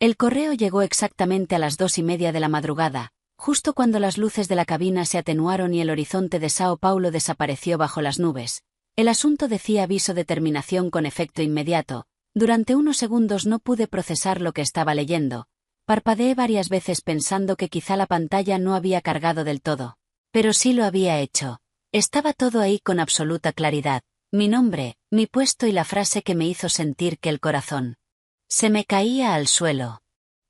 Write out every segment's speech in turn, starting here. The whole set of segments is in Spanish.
El correo llegó exactamente a las 2:30 de la madrugada, justo cuando las luces de la cabina se atenuaron y el horizonte de Sao Paulo desapareció bajo las nubes. El asunto decía aviso de terminación con efecto inmediato. Durante unos segundos no pude procesar lo que estaba leyendo. Parpadeé varias veces pensando que quizá la pantalla no había cargado del todo. Pero sí lo había hecho. Estaba todo ahí con absoluta claridad. Mi nombre, mi puesto y la frase que me hizo sentir que el corazón se me caía al suelo.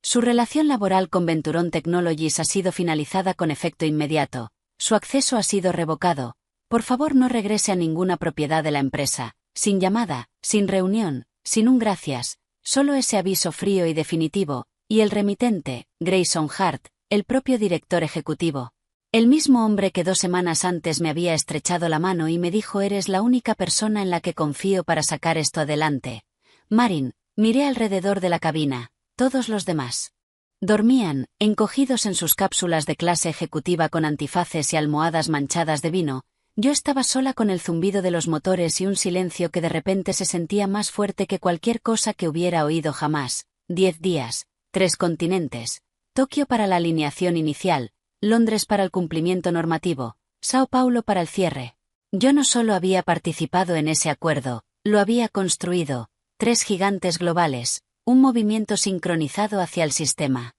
Su relación laboral con Venturon Technologies ha sido finalizada con efecto inmediato. Su acceso ha sido revocado. Por favor, no regrese a ninguna propiedad de la empresa. Sin llamada, sin reunión, sin un gracias. Solo ese aviso frío y definitivo. Y el remitente, Grayson Hart, el propio director ejecutivo. El mismo hombre que 2 semanas antes me había estrechado la mano y me dijo: eres la única persona en la que confío para sacar esto adelante. Marin, miré alrededor de la cabina. Todos los demás dormían, encogidos en sus cápsulas de clase ejecutiva con antifaces y almohadas manchadas de vino. Yo estaba sola con el zumbido de los motores y un silencio que de repente se sentía más fuerte que cualquier cosa que hubiera oído jamás. 10 días, 3 continentes, Tokio para la alineación inicial, Londres para el cumplimiento normativo, Sao Paulo para el cierre. Yo no solo había participado en ese acuerdo, lo había construido. 3 gigantes globales, un movimiento sincronizado hacia el sistema.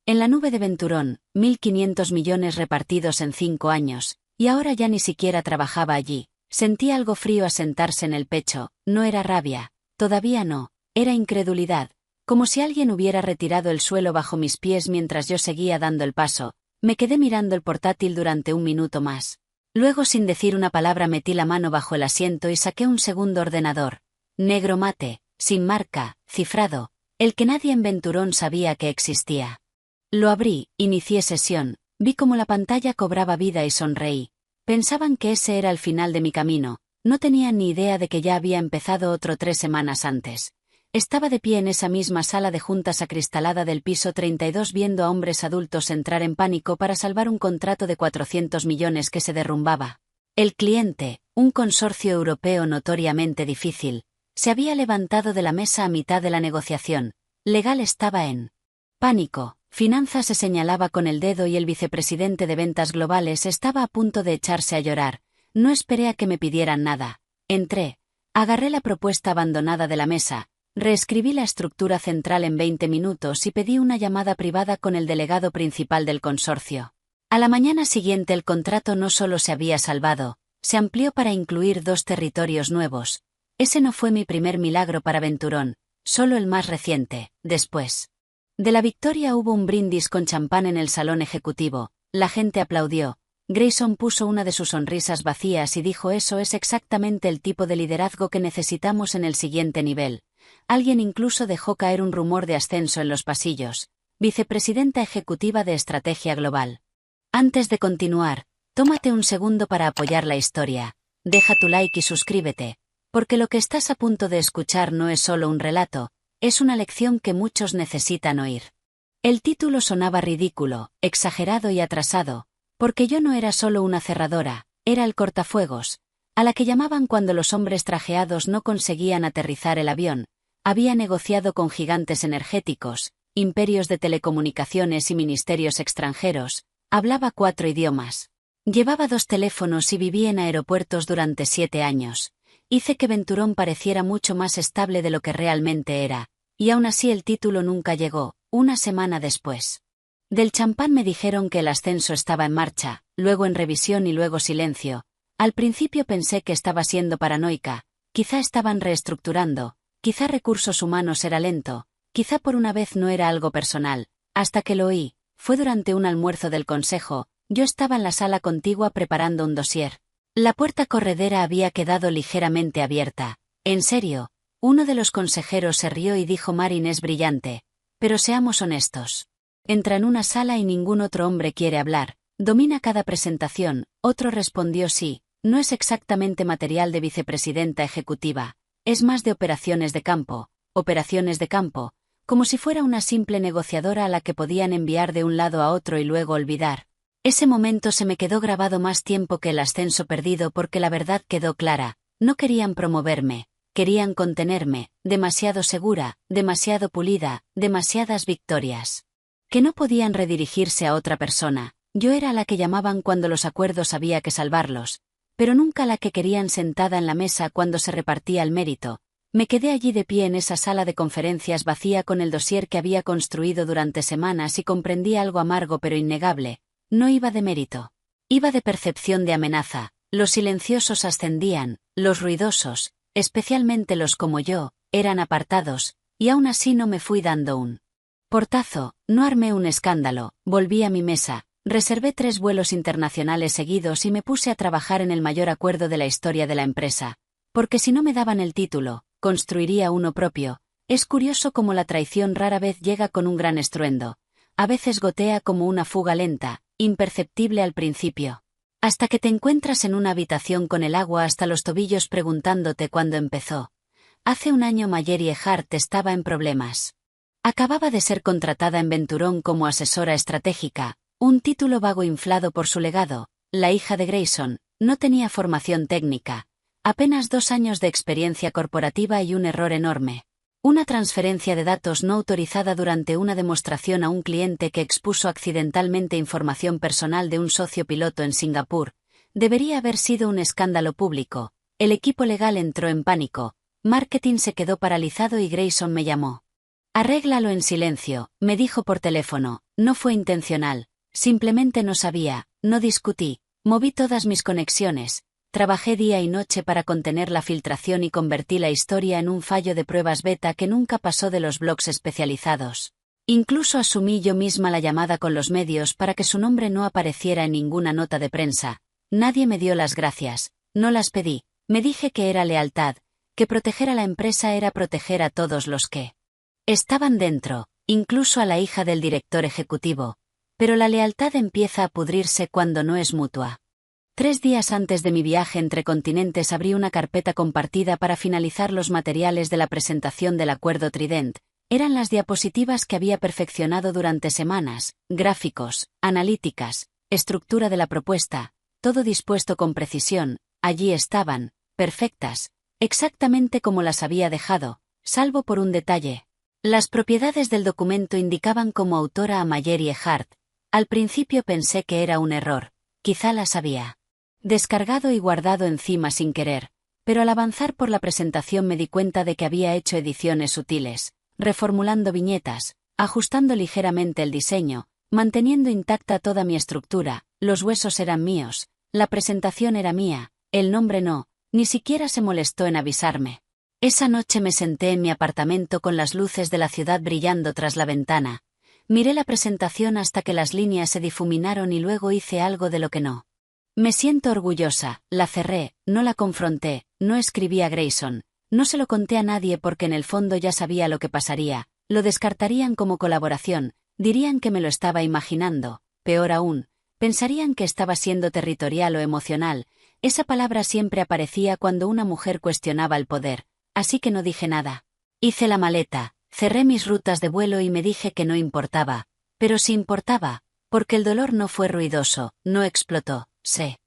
En la nube de Venturon, 1.500 millones repartidos en 5 años, y ahora ya ni siquiera trabajaba allí. Sentí algo frío asentarse en el pecho. No era rabia, todavía no, era incredulidad, como si alguien hubiera retirado el suelo bajo mis pies mientras yo seguía dando el paso. Me quedé mirando el portátil durante 1 minuto más. Luego, sin decir una palabra, metí la mano bajo el asiento y saqué un segundo ordenador. Negro mate, sin marca, cifrado, el que nadie en Venturon sabía que existía. Lo abrí, inicié sesión, vi cómo la pantalla cobraba vida y sonreí. Pensaban que ese era el final de mi camino, no tenían ni idea de que ya había empezado otro 3 semanas antes. Estaba de pie en esa misma sala de juntas acristalada del piso 32 viendo a hombres adultos entrar en pánico para salvar un contrato de 400 millones que se derrumbaba. El cliente, un consorcio europeo notoriamente difícil, se había levantado de la mesa a mitad de la negociación. Legal estaba en pánico, finanzas se señalaba con el dedo y el vicepresidente de ventas globales estaba a punto de echarse a llorar. No esperé a que me pidieran nada. Entré, agarré la propuesta abandonada de la mesa, reescribí la estructura central en 20 minutos y pedí una llamada privada con el delegado principal del consorcio. A la mañana siguiente el contrato no solo se había salvado, se amplió para incluir 2 territorios nuevos. Ese no fue mi primer milagro para Venturon, solo el más reciente. Después de la victoria hubo un brindis con champán en el salón ejecutivo, la gente aplaudió. Grayson puso una de sus sonrisas vacías y dijo: eso es exactamente el tipo de liderazgo que necesitamos en el siguiente nivel. Alguien incluso dejó caer un rumor de ascenso en los pasillos. Vicepresidenta ejecutiva de estrategia global. Antes de continuar, tómate un segundo para apoyar la historia. Deja tu like y suscríbete. Porque lo que estás a punto de escuchar no es solo un relato, es una lección que muchos necesitan oír. El título sonaba ridículo, exagerado y atrasado, porque yo no era solo una cerradora, era el cortafuegos, a la que llamaban cuando los hombres trajeados no conseguían aterrizar el avión. Había negociado con gigantes energéticos, imperios de telecomunicaciones y ministerios extranjeros, hablaba 4 idiomas. Llevaba 2 teléfonos y viví en aeropuertos durante 7 años. Hice que Venturon pareciera mucho más estable de lo que realmente era, y aún así el título nunca llegó. 1 semana después del champán me dijeron que el ascenso estaba en marcha, luego en revisión y luego silencio. Al principio pensé que estaba siendo paranoica, quizá estaban reestructurando, quizá recursos humanos era lento, quizá por una vez no era algo personal, hasta que lo oí. Fue durante un almuerzo del consejo, yo estaba en la sala contigua preparando un dossier. La puerta corredera había quedado ligeramente abierta. ¿En serio? Uno de los consejeros se rió y dijo: Marin es brillante. Pero seamos honestos. Entra en una sala y ningún otro hombre quiere hablar. Domina cada presentación. Otro respondió: sí, no es exactamente material de vicepresidenta ejecutiva. Es más de operaciones de campo, como si fuera una simple negociadora a la que podían enviar de un lado a otro y luego olvidar. Ese momento se me quedó grabado más tiempo que el ascenso perdido porque la verdad quedó clara, no querían promoverme. querían contenerme, demasiado segura, demasiado pulida, demasiadas victorias. Que no podían redirigirse a otra persona. Yo era la que llamaban cuando los acuerdos había que salvarlos, pero nunca la que querían sentada en la mesa cuando se repartía el mérito. Me quedé allí de pie en esa sala de conferencias vacía con el dossier que había construido durante semanas y comprendí algo amargo pero innegable. No iba de mérito. Iba de percepción de amenaza. Los silenciosos ascendían, los ruidosos, especialmente los como yo, eran apartados, y aún así no me fui dando un portazo, no armé un escándalo, volví a mi mesa, reservé 3 vuelos internacionales seguidos y me puse a trabajar en el mayor acuerdo de la historia de la empresa. Porque si no me daban el título, construiría uno propio. Es curioso cómo la traición rara vez llega con un gran estruendo. A veces gotea como una fuga lenta, imperceptible al principio. Hasta que te encuentras en una habitación con el agua hasta los tobillos preguntándote cuándo empezó. Hace un año Mallory Hart estaba en problemas. Acababa de ser contratada en Venturón como asesora estratégica, un título vago inflado por su legado. La hija de Grayson, no tenía formación técnica. Apenas 2 años de experiencia corporativa y un error enorme. Una transferencia de datos no autorizada durante una demostración a un cliente que expuso accidentalmente información personal de un socio piloto en Singapur. Debería haber sido un escándalo público. El equipo legal entró en pánico. Marketing se quedó paralizado y Grayson me llamó. Arréglalo en silencio, me dijo por teléfono. No fue intencional. Simplemente no sabía, no discutí. Moví todas mis conexiones. Trabajé día y noche para contener la filtración y convertí la historia en un fallo de pruebas beta que nunca pasó de los blogs especializados. Incluso asumí yo misma la llamada con los medios para que su nombre no apareciera en ninguna nota de prensa. Nadie me dio las gracias, no las pedí, me dije que era lealtad, que proteger a la empresa era proteger a todos los que estaban dentro, incluso a la hija del director ejecutivo. Pero la lealtad empieza a pudrirse cuando no es mutua. 3 días antes de mi viaje entre continentes abrí una carpeta compartida para finalizar los materiales de la presentación del acuerdo Trident. Eran las diapositivas que había perfeccionado durante semanas, gráficos, analíticas, estructura de la propuesta, todo dispuesto con precisión. Allí estaban, perfectas, exactamente como las había dejado, salvo por un detalle. Las propiedades del documento indicaban como autora a Mallory Hart. Al principio pensé que era un error, quizá las había descargado y guardado encima sin querer, pero al avanzar por la presentación me di cuenta de que había hecho ediciones sutiles, reformulando viñetas, ajustando ligeramente el diseño, manteniendo intacta toda mi estructura. Los huesos eran míos, la presentación era mía, el nombre no, ni siquiera se molestó en avisarme. Esa noche me senté en mi apartamento con las luces de la ciudad brillando tras la ventana. Miré la presentación hasta que las líneas se difuminaron y luego hice algo de lo que no me siento orgullosa. La cerré, no la confronté, no escribí a Grayson, no se lo conté a nadie porque en el fondo ya sabía lo que pasaría. Lo descartarían como colaboración, dirían que me lo estaba imaginando, peor aún, pensarían que estaba siendo territorial o emocional. Esa palabra siempre aparecía cuando una mujer cuestionaba el poder, así que no dije nada. Hice la maleta, cerré mis rutas de vuelo y me dije que no importaba, pero sí importaba, porque el dolor no fue ruidoso, no explotó. Se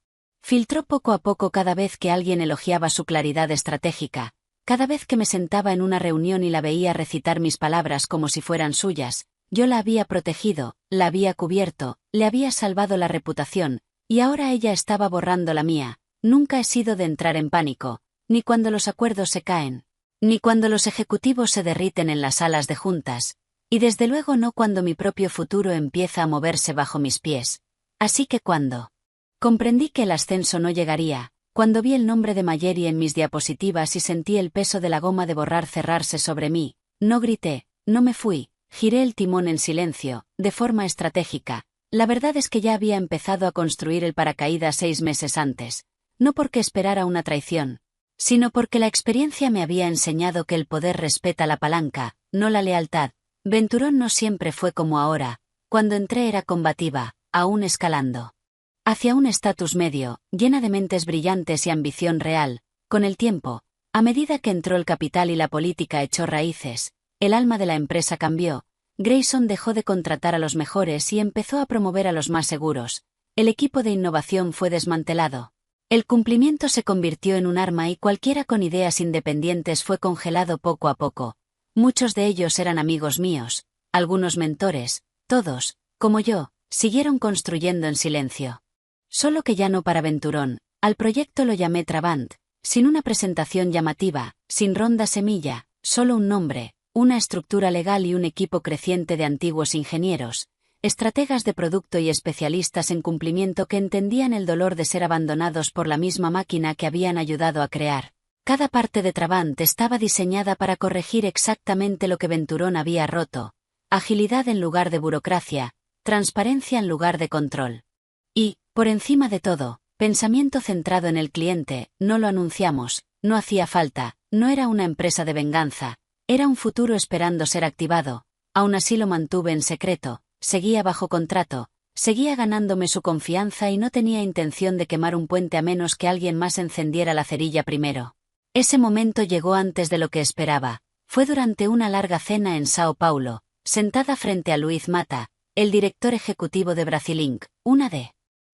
filtró poco a poco cada vez que alguien elogiaba su claridad estratégica, cada vez que me sentaba en una reunión y la veía recitar mis palabras como si fueran suyas. Yo la había protegido, la había cubierto, le había salvado la reputación, y ahora ella estaba borrando la mía. Nunca he sido de entrar en pánico, ni cuando los acuerdos se caen, ni cuando los ejecutivos se derriten en las salas de juntas, y desde luego no cuando mi propio futuro empieza a moverse bajo mis pies. Así que cuando comprendí que el ascenso no llegaría, cuando vi el nombre de Mallory en mis diapositivas y sentí el peso de la goma de borrar cerrarse sobre mí, no grité, no me fui, giré el timón en silencio, de forma estratégica. La verdad es que ya había empezado a construir el paracaídas 6 meses antes, no porque esperara una traición, sino porque la experiencia me había enseñado que el poder respeta la palanca, no la lealtad. Venturón no siempre fue como ahora. Cuando entré era combativa, aún escalando hacia un estatus medio, llena de mentes brillantes y ambición real. Con el tiempo, a medida que entró el capital y la política echó raíces, el alma de la empresa cambió. Grayson dejó de contratar a los mejores y empezó a promover a los más seguros. El equipo de innovación fue desmantelado. El cumplimiento se convirtió en un arma y cualquiera con ideas independientes fue congelado poco a poco. Muchos de ellos eran amigos míos, algunos mentores, todos, como yo, siguieron construyendo en silencio. Solo que ya no para Venturón, al proyecto lo llamé Trabant, sin una presentación llamativa, sin ronda semilla, solo un nombre, una estructura legal y un equipo creciente de antiguos ingenieros, estrategas de producto y especialistas en cumplimiento que entendían el dolor de ser abandonados por la misma máquina que habían ayudado a crear. Cada parte de Trabant estaba diseñada para corregir exactamente lo que Venturón había roto: agilidad en lugar de burocracia, transparencia en lugar de control. Y, por encima de todo, pensamiento centrado en el cliente. No lo anunciamos, no hacía falta, no era una empresa de venganza, era un futuro esperando ser activado. Aún así lo mantuve en secreto, seguía bajo contrato, seguía ganándome su confianza y no tenía intención de quemar un puente a menos que alguien más encendiera la cerilla primero. Ese momento llegó antes de lo que esperaba. Fue durante una larga cena en Sao Paulo, sentada frente a Luiz Mata, el director ejecutivo de Brasilinc, una de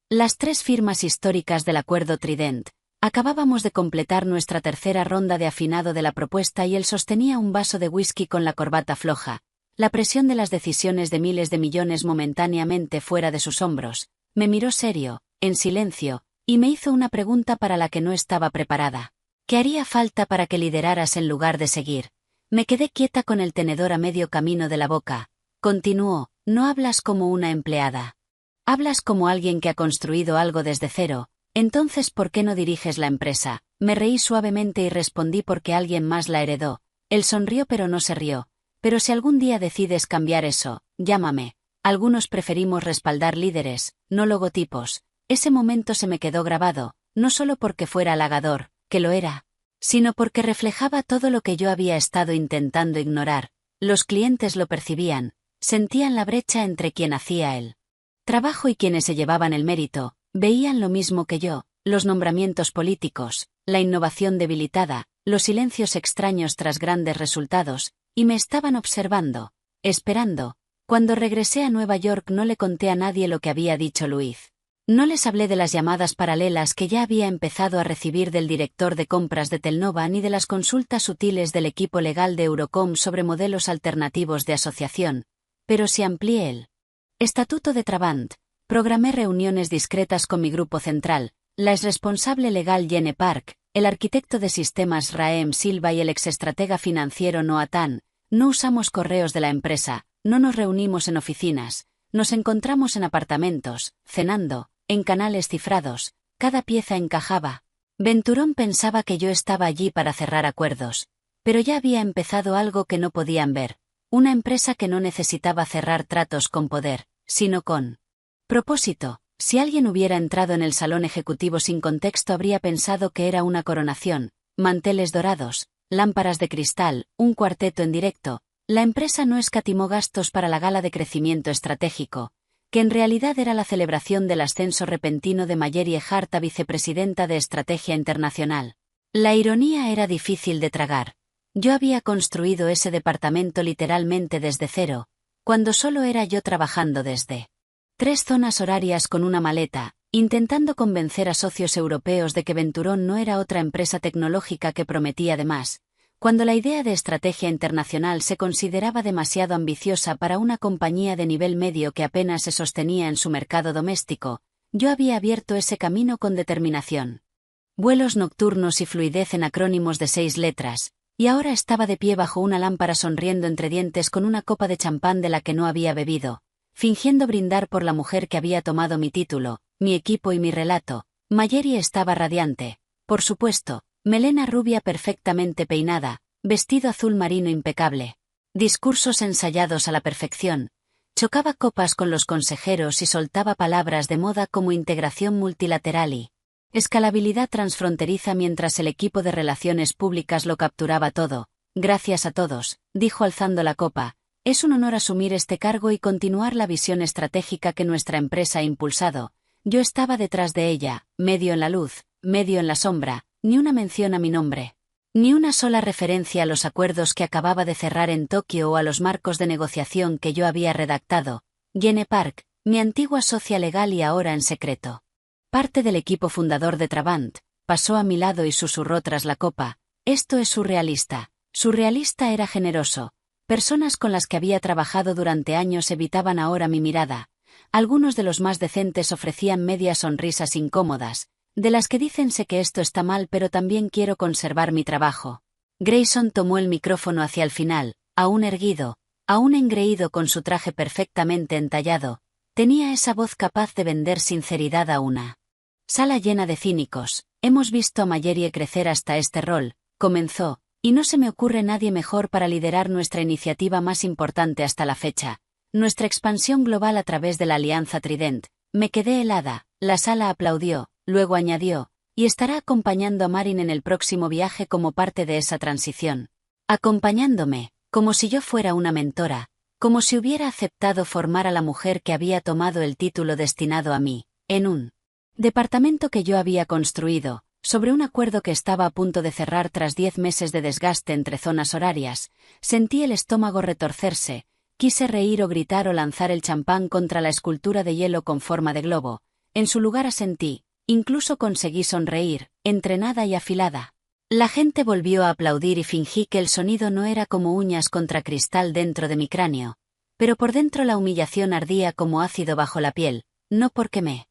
las 3 firmas históricas del acuerdo Trident. Acabábamos de completar nuestra tercera ronda de afinado de la propuesta y él sostenía un vaso de whisky con la corbata floja. La presión de las decisiones de miles de millones momentáneamente fuera de sus hombros. Me miró serio, en silencio, y me hizo una pregunta para la que no estaba preparada. ¿Qué haría falta para que lideraras en lugar de seguir? Me quedé quieta con el tenedor a medio camino de la boca. Continuó: no hablas como una empleada. Hablas como alguien que ha construido algo desde cero. Entonces, ¿por qué no diriges la empresa? Me reí suavemente y respondí: porque alguien más la heredó. Él sonrió pero no se rió. Pero si algún día decides cambiar eso, llámame. Algunos preferimos respaldar líderes, no logotipos. Ese momento se me quedó grabado, no solo porque fuera halagador, que lo era, sino porque reflejaba todo lo que yo había estado intentando ignorar. Los clientes lo percibían, sentían la brecha entre quien hacía el trabajo y quienes se llevaban el mérito, veían lo mismo que yo: los nombramientos políticos, la innovación debilitada, los silencios extraños tras grandes resultados, y me estaban observando, esperando. Cuando regresé a Nueva York no le conté a nadie lo que había dicho Luiz. No les hablé de las llamadas paralelas que ya había empezado a recibir del director de compras de Telnova ni de las consultas sutiles del equipo legal de Eurocom sobre modelos alternativos de asociación, pero sí amplié el estatuto de Trabant. Programé reuniones discretas con mi grupo central, la exresponsable legal Gene Park, el arquitecto de sistemas Raem Silva y el exestratega financiero Noah Tan. No usamos correos de la empresa, no nos reunimos en oficinas, nos encontramos en apartamentos, cenando, en canales cifrados. Cada pieza encajaba. Venturón pensaba que yo estaba allí para cerrar acuerdos. Pero ya había empezado algo que no podían ver. Una empresa que no necesitaba cerrar tratos con poder, sino con propósito. Si alguien hubiera entrado en el salón ejecutivo sin contexto habría pensado que era una coronación, manteles dorados, lámparas de cristal, un cuarteto en directo. La empresa no escatimó gastos para la gala de crecimiento estratégico, que en realidad era la celebración del ascenso repentino de Mayeri Hart a vicepresidenta de Estrategia Internacional. La ironía era difícil de tragar. Yo había construido ese departamento literalmente desde cero, cuando solo era yo trabajando desde 3 zonas horarias con una maleta, intentando convencer a socios europeos de que Venturón no era otra empresa tecnológica que prometía de más. Cuando la idea de estrategia internacional se consideraba demasiado ambiciosa para una compañía de nivel medio que apenas se sostenía en su mercado doméstico, yo había abierto ese camino con determinación. Vuelos nocturnos y fluidez en acrónimos de 6 letras, y ahora estaba de pie bajo una lámpara sonriendo entre dientes con una copa de champán de la que no había bebido, fingiendo brindar por la mujer que había tomado mi título, mi equipo y mi relato. Mayeri estaba radiante, por supuesto. Melena rubia perfectamente peinada, vestido azul marino impecable. Discursos ensayados a la perfección. Chocaba copas con los consejeros y soltaba palabras de moda como integración multilateral y escalabilidad transfronteriza mientras el equipo de relaciones públicas lo capturaba todo. Gracias a todos, dijo alzando la copa. Es un honor asumir este cargo y continuar la visión estratégica que nuestra empresa ha impulsado. Yo estaba detrás de ella, medio en la luz, medio en la sombra. Ni una mención a mi nombre. Ni una sola referencia a los acuerdos que acababa de cerrar en Tokio o a los marcos de negociación que yo había redactado. Gene Park, mi antigua socia legal y ahora en secreto. parte del equipo fundador de Trabant, pasó a mi lado y susurró tras la copa: «Esto es surrealista». Surrealista era generoso. Personas con las que había trabajado durante años evitaban ahora mi mirada. Algunos de los más decentes ofrecían medias sonrisas incómodas, de las que dícense que esto está mal pero también quiero conservar mi trabajo. Grayson tomó el micrófono hacia el final, aún erguido, aún engreído con su traje perfectamente entallado. Tenía esa voz capaz de vender sinceridad a una sala llena de cínicos. Hemos visto a Mallory crecer hasta este rol, comenzó, y no se me ocurre nadie mejor para liderar nuestra iniciativa más importante hasta la fecha, nuestra expansión global a través de la Alianza Trident. Me quedé helada, la sala aplaudió, luego añadió: y estará acompañando a Marin en el próximo viaje como parte de esa transición. Acompañándome, como si yo fuera una mentora, como si hubiera aceptado formar a la mujer que había tomado el título destinado a mí, en un departamento que yo había construido, sobre un acuerdo que estaba a punto de cerrar tras 10 meses de desgaste entre zonas horarias. Sentí el estómago retorcerse, quise reír o gritar o lanzar el champán contra la escultura de hielo con forma de globo. En su lugar asentí, incluso conseguí sonreír, entrenada y afilada. La gente volvió a aplaudir y fingí que el sonido no era como uñas contra cristal dentro de mi cráneo. Pero por dentro la humillación ardía como ácido bajo la piel, no porque me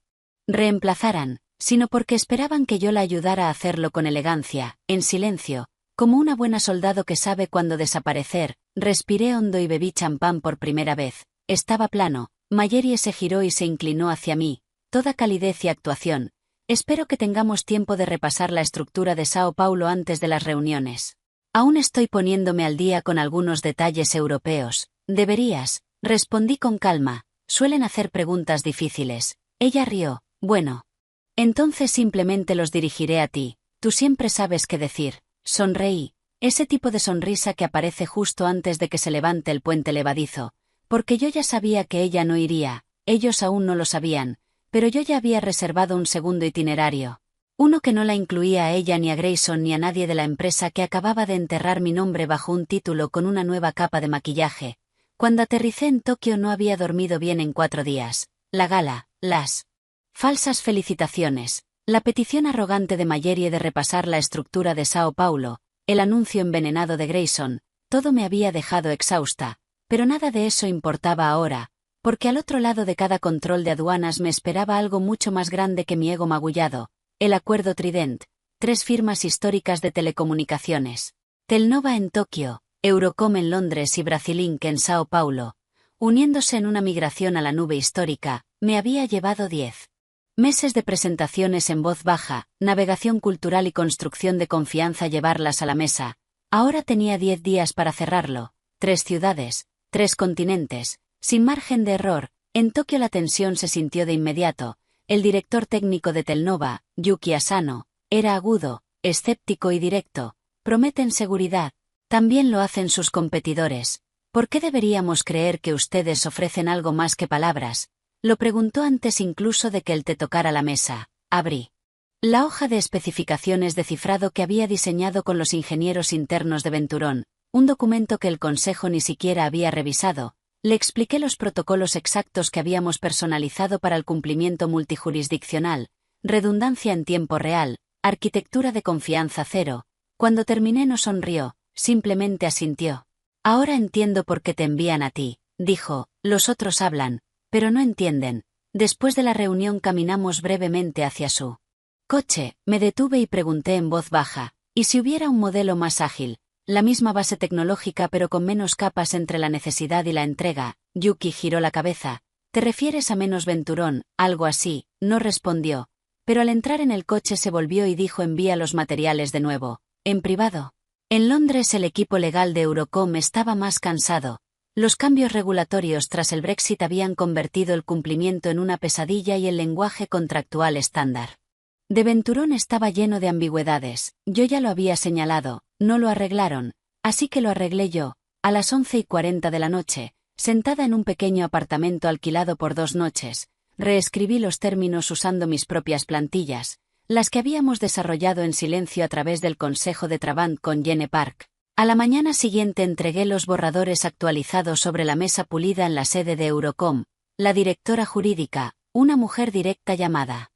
reemplazaran, sino porque esperaban que yo la ayudara a hacerlo con elegancia, en silencio, como una buena soldado que sabe cuándo desaparecer. Respiré hondo y bebí champán por primera vez. Estaba plano. Mallory se giró y se inclinó hacia mí, toda calidez y actuación. Espero que tengamos tiempo de repasar la estructura de Sao Paulo antes de las reuniones. Aún estoy poniéndome al día con algunos detalles europeos. Deberías, respondí con calma. Suelen hacer preguntas difíciles. Ella rió. Bueno. Entonces simplemente los dirigiré a ti. Tú siempre sabes qué decir. Sonreí. Ese tipo de sonrisa que aparece justo antes de que se levante el puente levadizo. Porque yo ya sabía que ella no iría. Ellos aún no lo sabían. Pero yo ya había reservado un segundo itinerario. Uno que no la incluía a ella ni a Grayson ni a nadie de la empresa que acababa de enterrar mi nombre bajo un título con una nueva capa de maquillaje. Cuando aterricé en Tokio no había dormido bien en 4 días. La gala, las falsas felicitaciones, la petición arrogante de Mallory de repasar la estructura de Sao Paulo, el anuncio envenenado de Grayson, todo me había dejado exhausta, pero nada de eso importaba ahora, porque al otro lado de cada control de aduanas me esperaba algo mucho más grande que mi ego magullado: el acuerdo Trident, 3 firmas históricas de telecomunicaciones, Telnova en Tokio, Eurocom en Londres y Brasilink en Sao Paulo, uniéndose en una migración a la nube histórica. Me había llevado 10 meses de presentaciones en voz baja, navegación cultural y construcción de confianza llevarlas a la mesa. Ahora tenía 10 días para cerrarlo. 3 ciudades, 3 continentes, sin margen de error. En Tokio la tensión se sintió de inmediato. El director técnico de Telnova, Yuki Asano, era agudo, escéptico y directo. Prometen seguridad. También lo hacen sus competidores. ¿Por qué deberíamos creer que ustedes ofrecen algo más que palabras? Lo preguntó antes incluso de que él te tocara la mesa. Abrí la hoja de especificaciones de cifrado que había diseñado con los ingenieros internos de Venturón, un documento que el consejo ni siquiera había revisado. Le expliqué los protocolos exactos que habíamos personalizado para el cumplimiento multijurisdiccional, redundancia en tiempo real, arquitectura de confianza cero. Cuando terminé no sonrió, simplemente asintió. Ahora entiendo por qué te envían a ti, dijo. Los otros hablan, pero no entienden. Después de la reunión caminamos brevemente hacia su coche. Me detuve y pregunté en voz baja: ¿y si hubiera un modelo más ágil? La misma base tecnológica pero con menos capas entre la necesidad y la entrega. Yuki giró la cabeza. ¿Te refieres a menos Venturón? Algo así. No respondió. Pero al entrar en el coche se volvió y dijo: envía los materiales de nuevo. En privado. En Londres el equipo legal de Eurocom estaba más cansado. Los cambios regulatorios tras el Brexit habían convertido el cumplimiento en una pesadilla y el lenguaje contractual estándar de Venturón estaba lleno de ambigüedades. Yo ya lo había señalado, no lo arreglaron, así que lo arreglé yo. A las 11:40 de la noche, sentada en un pequeño apartamento alquilado por 2 noches, reescribí los términos usando mis propias plantillas, las que habíamos desarrollado en silencio a través del consejo de Trabant con Gene Park. A la mañana siguiente entregué los borradores actualizados sobre la mesa pulida en la sede de Eurocom. La directora jurídica, una mujer directa llamada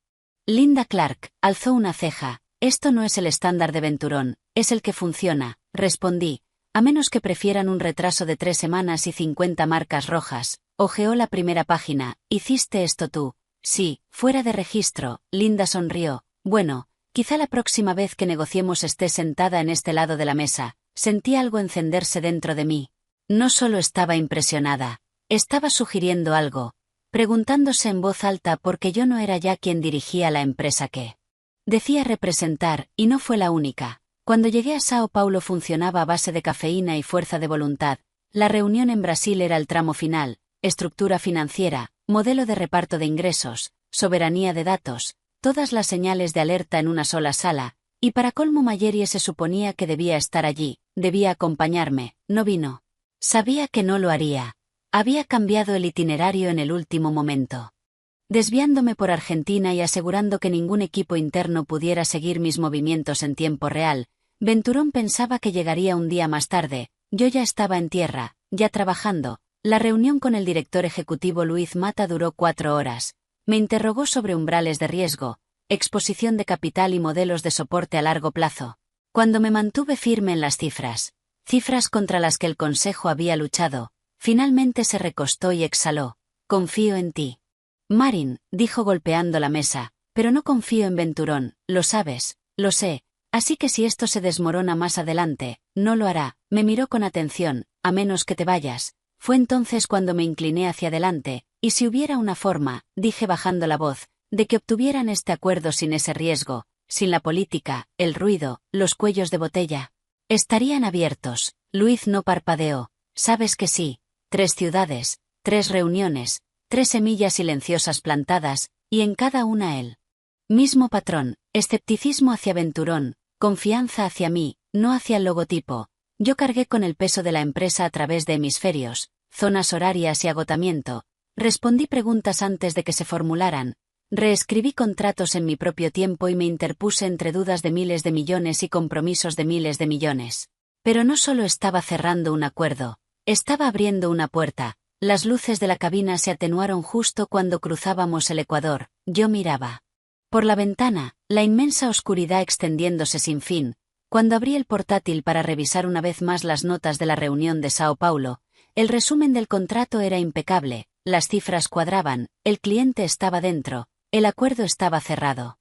Linda Clark alzó una ceja. Esto no es el estándar de Venturón, es el que funciona, respondí. A menos que prefieran un retraso de 3 semanas y 50 marcas rojas. Hojeó la primera página. ¿Hiciste esto tú? Sí, fuera de registro. Linda sonrió. Bueno, quizá la próxima vez que negociemos esté sentada en este lado de la mesa. Sentí algo encenderse dentro de mí. No solo estaba impresionada. Estaba sugiriendo algo. Preguntándose en voz alta porque yo no era ya quien dirigía la empresa que decía representar, y no fue la única. Cuando llegué a Sao Paulo funcionaba a base de cafeína y fuerza de voluntad. La reunión en Brasil era el tramo final, estructura financiera, modelo de reparto de ingresos, soberanía de datos, todas las señales de alerta en una sola sala, y para colmo Mayeri se suponía que debía estar allí, debía acompañarme, no vino. Sabía que no lo haría. Había cambiado el itinerario en el último momento. Desviándome por Argentina y asegurando que ningún equipo interno pudiera seguir mis movimientos en tiempo real, Venturón pensaba que llegaría un día más tarde. Yo ya estaba en tierra, ya trabajando. La reunión con el director ejecutivo Luis Mata duró 4 horas. Me interrogó sobre umbrales de riesgo, exposición de capital y modelos de soporte a largo plazo. Cuando me mantuve firme en las cifras contra las que el consejo había luchado, finalmente se recostó y exhaló. Confío en ti. Marin, dijo golpeando la mesa, pero no confío en Venturón, lo sabes, lo sé, así que si esto se desmorona más adelante, no lo hará. Me miró con atención, a menos que te vayas. Fue entonces cuando me incliné hacia adelante, y si hubiera una forma, dije bajando la voz, de que obtuvieran este acuerdo sin ese riesgo, sin la política, el ruido, los cuellos de botella. Estarían abiertos. Luis no parpadeó. Sabes que sí. 3 ciudades, 3 reuniones, 3 semillas silenciosas plantadas, y en cada una él. Mismo patrón, escepticismo hacia Venturón, confianza hacia mí, no hacia el logotipo. Yo cargué con el peso de la empresa a través de hemisferios, zonas horarias y agotamiento. Respondí preguntas antes de que se formularan. Reescribí contratos en mi propio tiempo y me interpuse entre dudas de miles de millones y compromisos de miles de millones. Pero no solo estaba cerrando un acuerdo, estaba abriendo una puerta. Las luces de la cabina se atenuaron justo cuando cruzábamos el Ecuador. Yo miraba por la ventana, la inmensa oscuridad extendiéndose sin fin. Cuando abrí el portátil para revisar una vez más las notas de la reunión de Sao Paulo, el resumen del contrato era impecable, las cifras cuadraban, el cliente estaba dentro, el acuerdo estaba cerrado.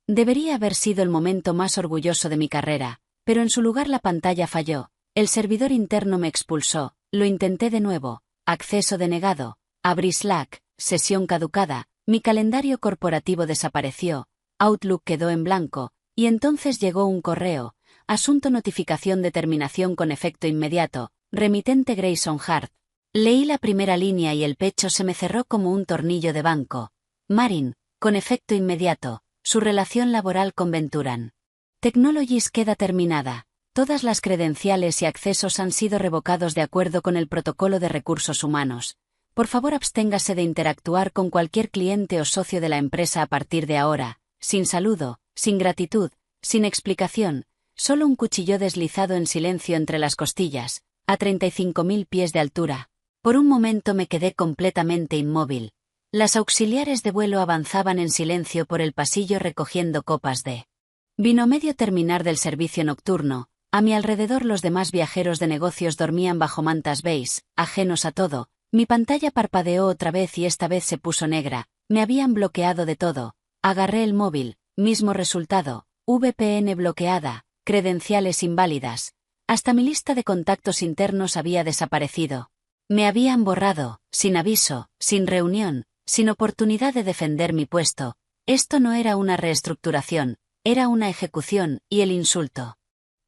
Debería haber sido el momento más orgulloso de mi carrera, pero en su lugar la pantalla falló, el servidor interno me expulsó, lo intenté de nuevo, acceso denegado, abrí Slack, sesión caducada, mi calendario corporativo desapareció, Outlook quedó en blanco, y entonces llegó un correo. Asunto notificación de terminación con efecto inmediato, remitente Grayson Hart. Leí la primera línea y el pecho se me cerró como un tornillo de banco. Marin, con efecto inmediato, su relación laboral con Venturán Technologies queda terminada. Todas las credenciales y accesos han sido revocados de acuerdo con el protocolo de recursos humanos. Por favor absténgase de interactuar con cualquier cliente o socio de la empresa a partir de ahora, sin saludo, sin gratitud, sin explicación. Solo un cuchillo deslizado en silencio entre las costillas, a 35.000 pies de altura. Por un momento me quedé completamente inmóvil. Las auxiliares de vuelo avanzaban en silencio por el pasillo recogiendo copas de vino medio terminar del servicio nocturno. A mi alrededor los demás viajeros de negocios dormían bajo mantas beige, ajenos a todo. Mi pantalla parpadeó otra vez y esta vez se puso negra. Me habían bloqueado de todo. Agarré el móvil, mismo resultado, VPN bloqueada. Credenciales inválidas. Hasta mi lista de contactos internos había desaparecido. Me habían borrado, sin aviso, sin reunión, sin oportunidad de defender mi puesto. Esto no era una reestructuración, era una ejecución, y el insulto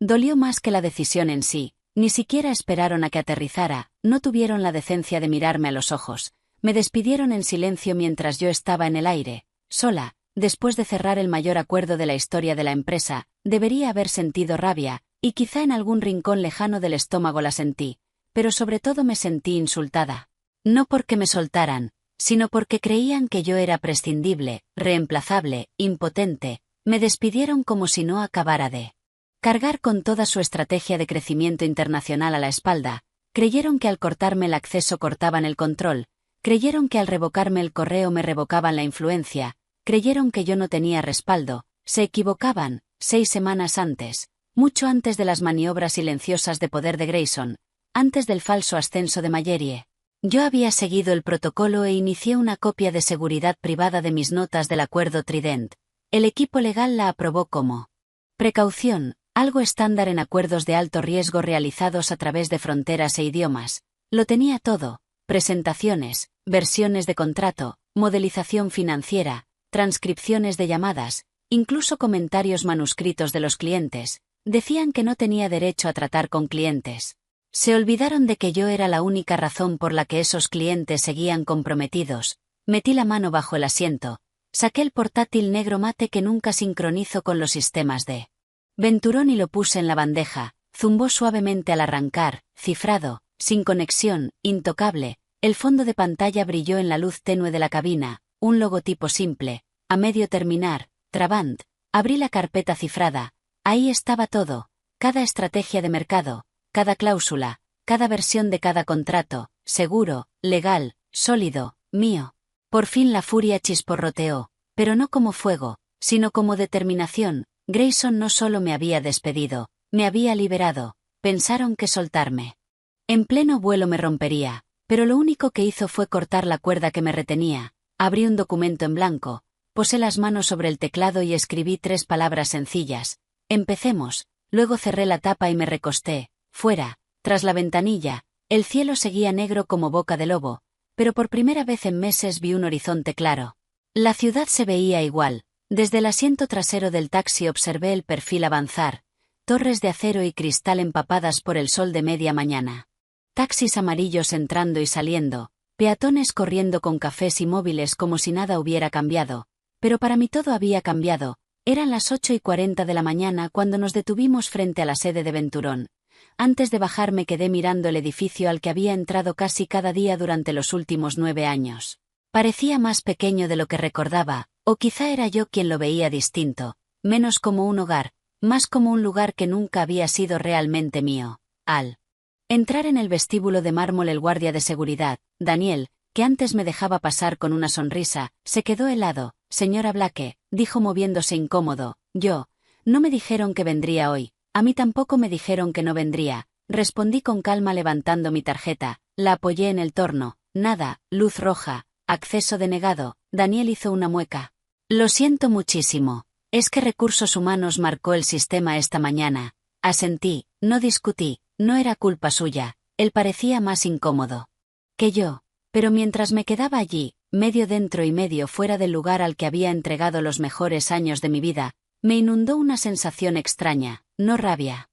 dolió más que la decisión en sí. Ni siquiera esperaron a que aterrizara, no tuvieron la decencia de mirarme a los ojos. Me despidieron en silencio mientras yo estaba en el aire, sola. Después de cerrar el mayor acuerdo de la historia de la empresa, debería haber sentido rabia, y quizá en algún rincón lejano del estómago la sentí, pero sobre todo me sentí insultada. No porque me soltaran, sino porque creían que yo era prescindible, reemplazable, impotente. Me despidieron como si no acabara de cargar con toda su estrategia de crecimiento internacional a la espalda. Creyeron que al cortarme el acceso cortaban el control, creyeron que al revocarme el correo me revocaban la influencia. creyeron que yo no tenía respaldo, se equivocaban, 6 semanas antes, mucho antes de las maniobras silenciosas de poder de Grayson, antes del falso ascenso de Mallory. Yo había seguido el protocolo e inicié una copia de seguridad privada de mis notas del acuerdo Trident. El equipo legal la aprobó como precaución, algo estándar en acuerdos de alto riesgo realizados a través de fronteras e idiomas. Lo tenía todo: presentaciones, versiones de contrato, modelización financiera, transcripciones de llamadas, incluso comentarios manuscritos de los clientes. Decían que no tenía derecho a tratar con clientes. Se olvidaron de que yo era la única razón por la que esos clientes seguían comprometidos. Metí la mano bajo el asiento. Saqué el portátil negro mate que nunca sincronizo con los sistemas de Venturón y lo puse en la bandeja. Zumbó suavemente al arrancar, cifrado, sin conexión, intocable. El fondo de pantalla brilló en la luz tenue de la cabina, un logotipo simple. A medio terminar, Trabant. Abrí la carpeta cifrada. Ahí estaba todo. Cada estrategia de mercado, cada cláusula, cada versión de cada contrato, seguro, legal, sólido, mío. Por fin la furia chisporroteó, pero no como fuego, sino como determinación. Grayson no solo me había despedido, me había liberado. Pensaron que soltarme en pleno vuelo me rompería, pero lo único que hizo fue cortar la cuerda que me retenía. Abrí un documento en blanco, posé las manos sobre el teclado y escribí 3 palabras sencillas. Empecemos. Luego cerré la tapa y me recosté. Fuera, tras la ventanilla, el cielo seguía negro como boca de lobo, pero por primera vez en meses vi un horizonte claro. La ciudad se veía igual. Desde el asiento trasero del taxi observé el perfil avanzar, torres de acero y cristal empapadas por el sol de media mañana. Taxis amarillos entrando y saliendo, peatones corriendo con cafés y móviles como si nada hubiera cambiado, pero para mí todo había cambiado. Eran las 8:40 de la mañana cuando nos detuvimos frente a la sede de Venturón. Antes de bajar me quedé mirando el edificio al que había entrado casi cada día durante los últimos 9 años. Parecía más pequeño de lo que recordaba, o quizá era yo quien lo veía distinto, menos como un hogar, más como un lugar que nunca había sido realmente mío. Al entrar en el vestíbulo de mármol, el guardia de seguridad, Daniel, que antes me dejaba pasar con una sonrisa, se quedó helado. Señora Blake, dijo moviéndose incómodo. No me dijeron que vendría hoy. A mí tampoco me dijeron que no vendría. Respondí con calma levantando mi tarjeta. La apoyé en el torno. Nada, luz roja, acceso denegado. Daniel hizo una mueca. Lo siento muchísimo. Es que Recursos Humanos marcó el sistema esta mañana. Asentí, no discutí, no era culpa suya. Él parecía más incómodo que yo. Pero mientras me quedaba allí, medio dentro y medio fuera del lugar al que había entregado los mejores años de mi vida, me inundó una sensación extraña, no rabia,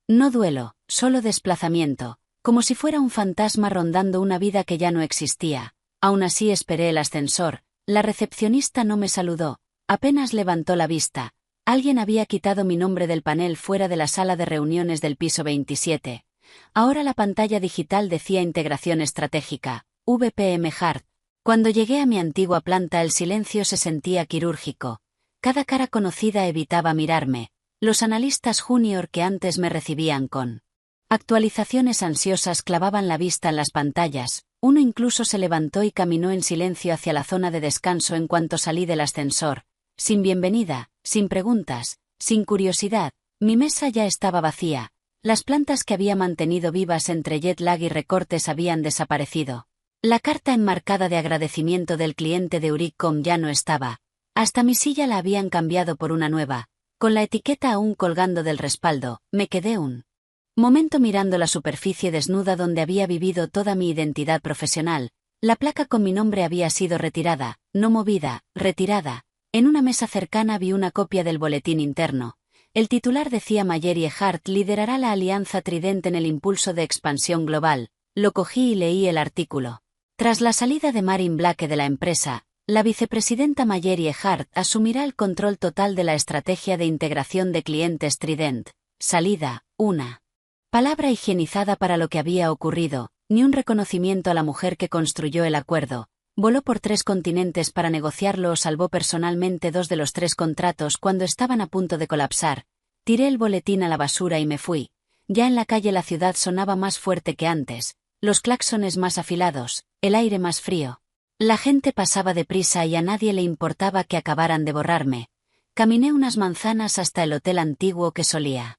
no duelo, solo desplazamiento, como si fuera un fantasma rondando una vida que ya no existía. Aún así esperé el ascensor. La recepcionista no me saludó, apenas levantó la vista. Alguien había quitado mi nombre del panel fuera de la sala de reuniones del piso 27. Ahora la pantalla digital decía Integración Estratégica, VPM Hart. Cuando llegué a mi antigua planta el silencio se sentía quirúrgico. Cada cara conocida evitaba mirarme. Los analistas junior que antes me recibían con actualizaciones ansiosas clavaban la vista en las pantallas. Uno incluso se levantó y caminó en silencio hacia la zona de descanso en cuanto salí del ascensor. Sin bienvenida, sin preguntas, sin curiosidad, mi mesa ya estaba vacía. Las plantas que había mantenido vivas entre jet lag y recortes habían desaparecido. La carta enmarcada de agradecimiento del cliente de Euricom ya no estaba. Hasta mi silla la habían cambiado por una nueva, con la etiqueta aún colgando del respaldo. Me quedé un momento mirando la superficie desnuda donde había vivido toda mi identidad profesional. La placa con mi nombre había sido retirada, no movida, retirada. En una mesa cercana vi una copia del boletín interno. El titular decía: Mallory Hart liderará la alianza Trident en el impulso de expansión global. Lo cogí y leí el artículo. Tras la salida de Marin Blake de la empresa, la vicepresidenta Mallory Hart asumirá el control total de la estrategia de integración de clientes Trident. Salida, una palabra higienizada para lo que había ocurrido, ni un reconocimiento a la mujer que construyó el acuerdo. Voló por 3 continentes para negociarlo o salvó personalmente 2 de los 3 contratos cuando estaban a punto de colapsar. Tiré el boletín a la basura y me fui. Ya en la calle la ciudad sonaba más fuerte que antes, los claxones más afilados, el aire más frío. La gente pasaba deprisa y a nadie le importaba que acabaran de borrarme. Caminé unas manzanas hasta el hotel antiguo que solía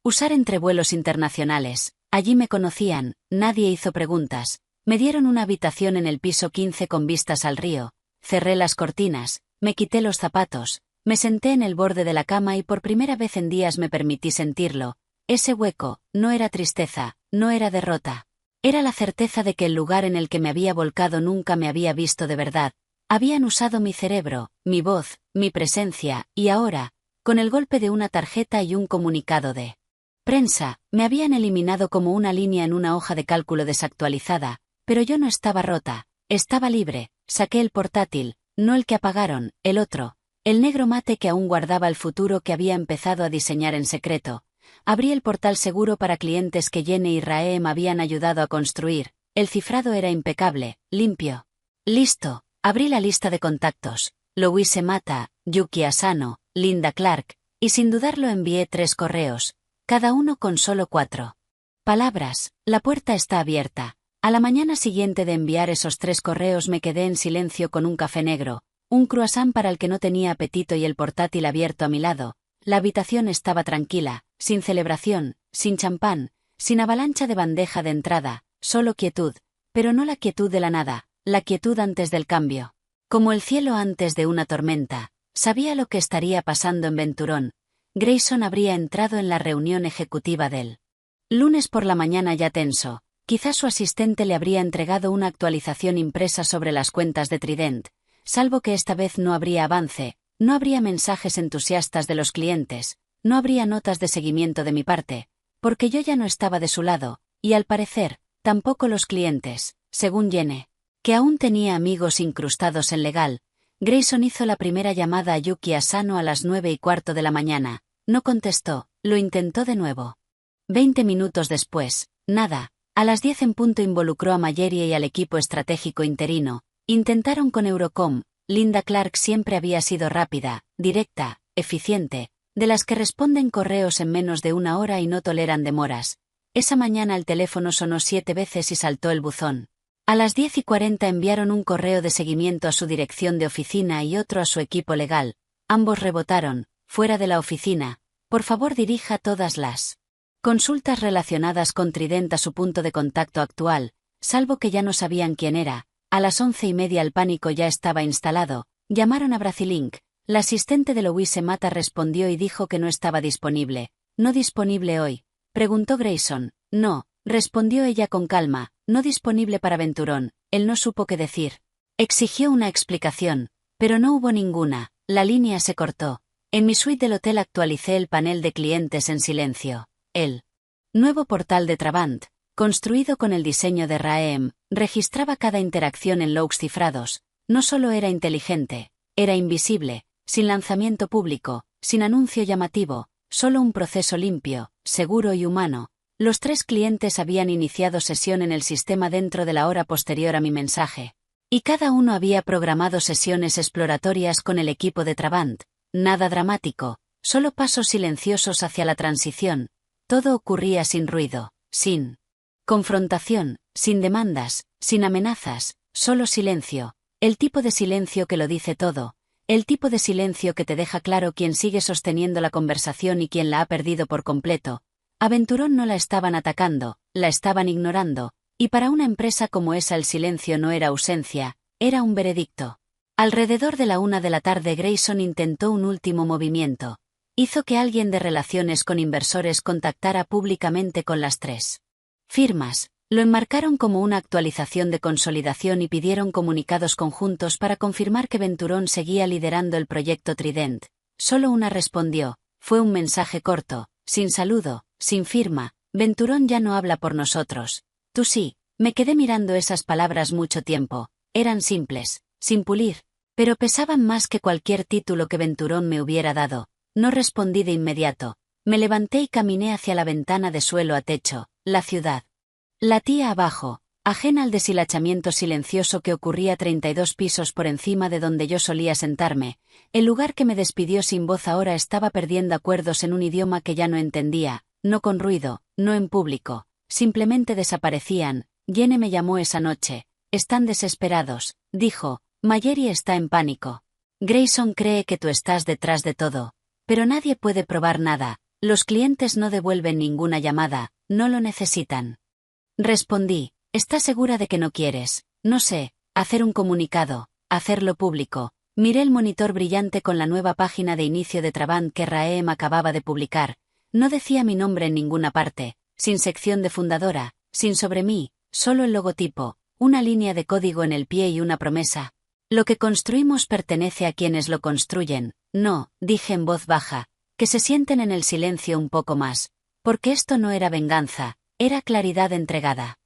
usar entre vuelos internacionales. Allí me conocían, nadie hizo preguntas. Me dieron una habitación en el piso 15 con vistas al río. Cerré las cortinas, me quité los zapatos, me senté en el borde de la cama y por primera vez en días me permití sentirlo. Ese hueco, no era tristeza, no era derrota. Era la certeza de que el lugar en el que me había volcado nunca me había visto de verdad. Habían usado mi cerebro, mi voz, mi presencia, y ahora, con el golpe de una tarjeta y un comunicado de prensa, me habían eliminado como una línea en una hoja de cálculo desactualizada, pero yo no estaba rota, estaba libre. Saqué el portátil, no el que apagaron, el otro, el negro mate que aún guardaba el futuro que había empezado a diseñar en secreto. Abrí el portal seguro para clientes que Jenny y Rae me habían ayudado a construir. El cifrado era impecable, limpio. Listo. Abrí la lista de contactos. Louise Mata, Yuki Asano, Linda Clark, y sin dudarlo envié 3 correos, cada uno con solo 4 palabras. La puerta está abierta. A la mañana siguiente de enviar esos 3 correos me quedé en silencio con un café negro, un croissant para el que no tenía apetito y el portátil abierto a mi lado. La habitación estaba tranquila, sin celebración, sin champán, sin avalancha de bandeja de entrada, solo quietud, pero no la quietud de la nada, la quietud antes del cambio. Como el cielo antes de una tormenta, sabía lo que estaría pasando en Venturón. Grayson habría entrado en la reunión ejecutiva del lunes por la mañana ya tenso. Quizás su asistente le habría entregado una actualización impresa sobre las cuentas de Trident, salvo que esta vez no habría avance, no habría mensajes entusiastas de los clientes, no habría notas de seguimiento de mi parte, porque yo ya no estaba de su lado, y al parecer, tampoco los clientes, según Jenny, que aún tenía amigos incrustados en legal. Grayson hizo la primera llamada a Yuki Asano a las 9:15 de la mañana, no contestó, lo intentó de nuevo. 20 minutos después, nada. A las 10 en punto involucró a Mallory y al equipo estratégico interino. Intentaron con Eurocom. Linda Clark siempre había sido rápida, directa, eficiente, de las que responden correos en menos de 1 hora y no toleran demoras. Esa mañana el teléfono sonó 7 veces y saltó el buzón. A las 10:40 enviaron un correo de seguimiento a su dirección de oficina y otro a su equipo legal. Ambos rebotaron, fuera de la oficina. Por favor dirija todas las consultas relacionadas con Trident a su punto de contacto actual, salvo que ya no sabían quién era. A las 11:30 el pánico ya estaba instalado. Llamaron a Brazilink. La asistente de Louise Mata respondió y dijo que no estaba disponible. ¿No disponible hoy?, preguntó Grayson. No, respondió ella con calma, no disponible para Venturón. Él no supo qué decir. Exigió una explicación, pero no hubo ninguna. La línea se cortó. En mi suite del hotel actualicé el panel de clientes en silencio. El nuevo portal de Trabant, construido con el diseño de Raem, registraba cada interacción en logs cifrados. No solo era inteligente, era invisible, sin lanzamiento público, sin anuncio llamativo, solo un proceso limpio, seguro y humano. Los 3 clientes habían iniciado sesión en el sistema dentro de la hora posterior a mi mensaje. Y cada uno había programado sesiones exploratorias con el equipo de Trabant. Nada dramático, solo pasos silenciosos hacia la transición. Todo ocurría sin ruido, sin confrontación, sin demandas, sin amenazas, solo silencio. El tipo de silencio que lo dice todo. El tipo de silencio que te deja claro quién sigue sosteniendo la conversación y quién la ha perdido por completo. A Venturón no la estaban atacando, la estaban ignorando, y para una empresa como esa el silencio no era ausencia, era un veredicto. Alrededor de la 1 de la tarde Grayson intentó un último movimiento. Hizo que alguien de relaciones con inversores contactara públicamente con las 3 firmas. Lo enmarcaron como una actualización de consolidación y pidieron comunicados conjuntos para confirmar que Venturón seguía liderando el proyecto Trident. Solo una respondió. Fue un mensaje corto, sin saludo, sin firma. Venturón ya no habla por nosotros. Tú sí. Me quedé mirando esas palabras mucho tiempo. Eran simples, sin pulir, pero pesaban más que cualquier título que Venturón me hubiera dado. No respondí de inmediato. Me levanté y caminé hacia la ventana de suelo a techo, la ciudad. Latía abajo, ajena al deshilachamiento silencioso que ocurría 32 pisos por encima de donde yo solía sentarme. El lugar que me despidió sin voz ahora estaba perdiendo acuerdos en un idioma que ya no entendía, no con ruido, no en público, simplemente desaparecían. Jenny me llamó esa noche. están desesperados, dijo. Mayeri está en pánico. Grayson cree que tú estás detrás de todo. Pero nadie puede probar nada, los clientes no devuelven ninguna llamada, no lo necesitan. Respondí, ¿estás segura de que no quieres, no sé, hacer un comunicado, hacerlo público? Miré el monitor brillante con la nueva página de inicio de Trabant que Raem acababa de publicar. No decía mi nombre en ninguna parte, sin sección de fundadora, sin sobre mí, solo el logotipo, una línea de código en el pie y una promesa. Lo que construimos pertenece a quienes lo construyen. No, dije en voz baja, que se sienten en el silencio un poco más, porque esto no era venganza, era claridad entregada.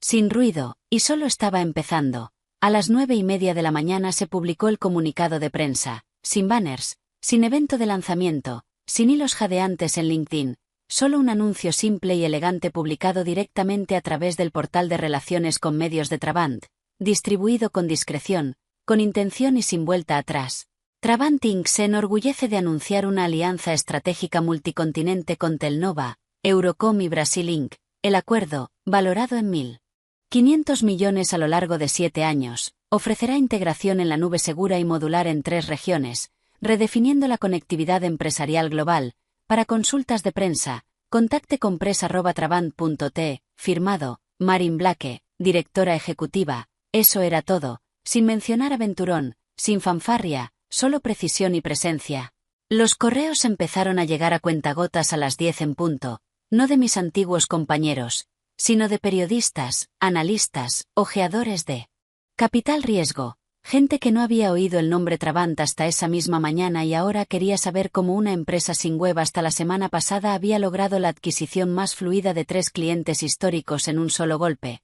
Sin ruido, y solo estaba empezando. A las 9:30 de la mañana se publicó el comunicado de prensa, sin banners, sin evento de lanzamiento, sin hilos jadeantes en LinkedIn, solo un anuncio simple y elegante publicado directamente a través del portal de relaciones con medios de Trabant, distribuido con discreción, con intención y sin vuelta atrás. Trabant Inc. se enorgullece de anunciar una alianza estratégica multicontinente con Telnova, Eurocom y Brasil Inc., el acuerdo, valorado en 1.500 millones a lo largo de 7 años, ofrecerá integración en la nube segura y modular en 3 regiones, redefiniendo la conectividad empresarial global. Para consultas de prensa, contacte con press@trabant.t, firmado, Marin Blake, directora ejecutiva. Eso era todo, sin mencionar aventurón, sin fanfarria, solo precisión y presencia. Los correos empezaron a llegar a cuentagotas a las 10 en punto, no de mis antiguos compañeros, sino de periodistas, analistas, ojeadores de capital riesgo, gente que no había oído el nombre Trabant hasta esa misma mañana y ahora quería saber cómo una empresa sin web hasta la semana pasada había logrado la adquisición más fluida de 3 clientes históricos en un solo golpe.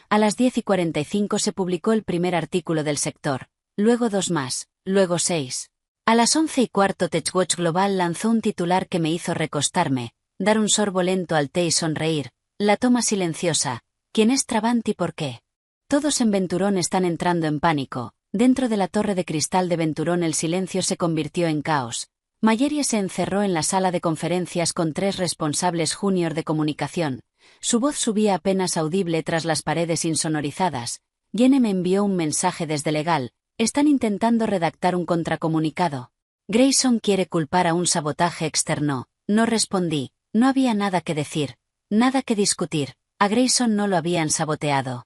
A las 10:45 se publicó el primer artículo del sector, luego 2 más, luego 6. A las 11:15 TechWatch Global lanzó un titular que me hizo recostarme, dar un sorbo lento al té y sonreír. La toma silenciosa. ¿Quién es Trabant y por qué? Todos en Venturón están entrando en pánico. Dentro de la torre de cristal de Venturón el silencio se convirtió en caos. Mayeri se encerró en la sala de conferencias con 3 responsables junior de comunicación. Su voz subía apenas audible tras las paredes insonorizadas. Jenny me envió un mensaje desde legal. Están intentando redactar un contracomunicado. Grayson quiere culpar a un sabotaje externo. No respondí. No había nada que decir. Nada que discutir. A Grayson no lo habían saboteado.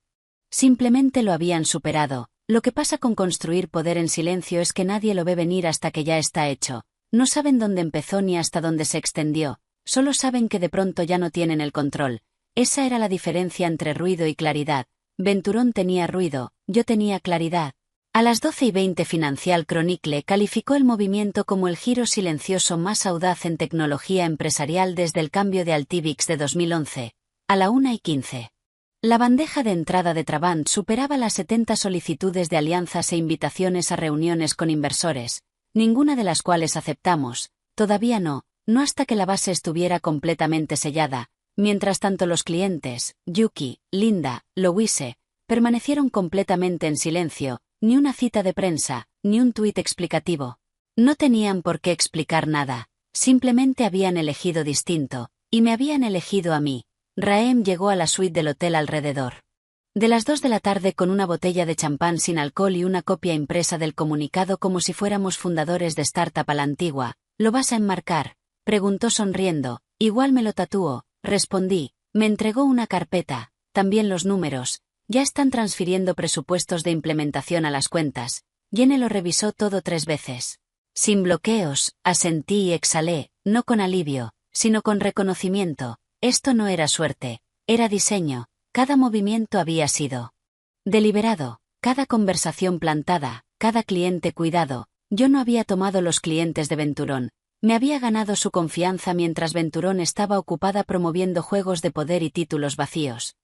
Simplemente lo habían superado. Lo que pasa con construir poder en silencio es que nadie lo ve venir hasta que ya está hecho. No saben dónde empezó ni hasta dónde se extendió. Solo saben que de pronto ya no tienen el control. Esa era la diferencia entre ruido y claridad. Venturón tenía ruido, yo tenía claridad. A las 12:20 Financial Chronicle calificó el movimiento como el giro silencioso más audaz en tecnología empresarial desde el cambio de Altivix de 2011. A la 1:15. La bandeja de entrada de Trabant superaba las 70 solicitudes de alianzas e invitaciones a reuniones con inversores, ninguna de las cuales aceptamos, todavía no hasta que la base estuviera completamente sellada. Mientras tanto los clientes, Yuki, Linda, Louise, permanecieron completamente en silencio, ni una cita de prensa, ni un tuit explicativo. No tenían por qué explicar nada, simplemente habían elegido distinto, y me habían elegido a mí. Raem llegó a la suite del hotel alrededor de las 2 de la tarde con una botella de champán sin alcohol y una copia impresa del comunicado como si fuéramos fundadores de startup a la antigua. ¿Lo vas a enmarcar?, preguntó sonriendo. Igual me lo tatúo, respondí. Me entregó una carpeta, también los números. Ya están transfiriendo presupuestos de implementación a las cuentas. Jenny lo revisó todo 3 veces. Sin bloqueos, asentí y exhalé, no con alivio, sino con reconocimiento. Esto no era suerte, era diseño. Cada movimiento había sido deliberado, cada conversación plantada, cada cliente cuidado. Yo no había tomado los clientes de Venturón. Me había ganado su confianza mientras Venturón estaba ocupada promoviendo juegos de poder y títulos vacíos.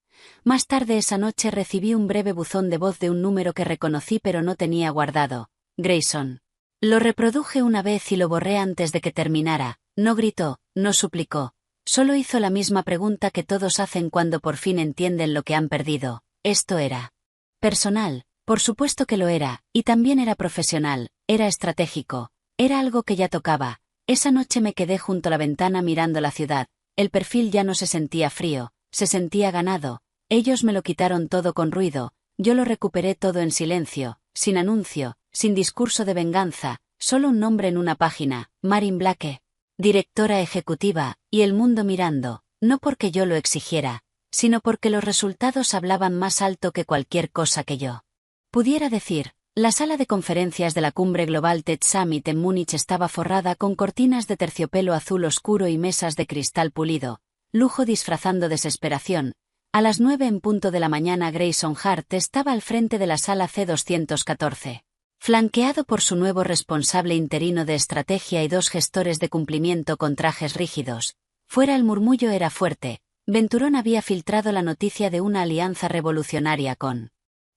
Más tarde esa noche recibí un breve buzón de voz de un número que reconocí pero no tenía guardado. Grayson. Lo reproduje una vez y lo borré antes de que terminara. No gritó, no suplicó. Solo hizo la misma pregunta que todos hacen cuando por fin entienden lo que han perdido. Esto era personal, por supuesto que lo era, y también era profesional, era estratégico, era algo que ya tocaba. Esa noche me quedé junto a la ventana mirando la ciudad. El perfil ya no se sentía frío, se sentía ganado. Ellos me lo quitaron todo con ruido, Yo lo recuperé todo en silencio, sin anuncio, sin discurso de venganza, solo un nombre en una página, Marin Blake, directora ejecutiva, y el mundo mirando, no porque yo lo exigiera, sino porque los resultados hablaban más alto que cualquier cosa que yo pudiera decir. La sala de conferencias de la Cumbre Global Tech Summit en Múnich estaba forrada con cortinas de terciopelo azul oscuro y mesas de cristal pulido, lujo disfrazando desesperación. A las 9 en punto de la mañana Grayson Hart estaba al frente de la sala C214. Flanqueado por su nuevo responsable interino de estrategia y 2 gestores de cumplimiento con trajes rígidos. Fuera el murmullo era fuerte. Venturón había filtrado la noticia de una alianza revolucionaria con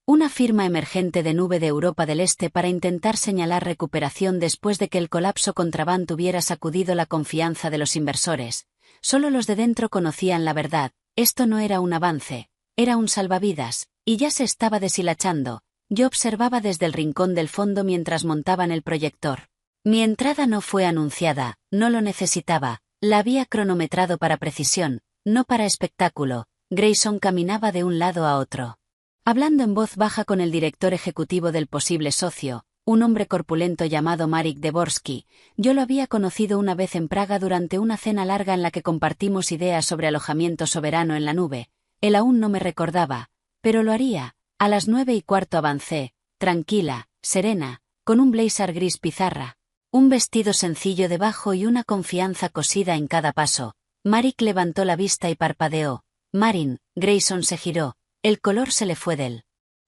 una firma emergente de nube de Europa del Este para intentar señalar recuperación después de que el colapso Contraband hubiera sacudido la confianza de los inversores. Solo los de dentro conocían la verdad. Esto no era un avance, era un salvavidas, y ya se estaba deshilachando. Yo observaba desde el rincón del fondo mientras montaban el proyector. Mi entrada no fue anunciada, no lo necesitaba, la había cronometrado para precisión, no para espectáculo. Grayson caminaba de un lado a otro, hablando en voz baja con el director ejecutivo del posible socio, un hombre corpulento llamado Marek Dvorsky. Yo lo había conocido una vez en Praga durante una cena larga en la que compartimos ideas sobre alojamiento soberano en la nube. Él aún no me recordaba, pero lo haría. A las 9:15 avancé, tranquila, serena, con un blazer gris pizarra, un vestido sencillo debajo y una confianza cosida en cada paso. Marek levantó la vista y parpadeó. Marin. Grayson se giró. El color se le fue del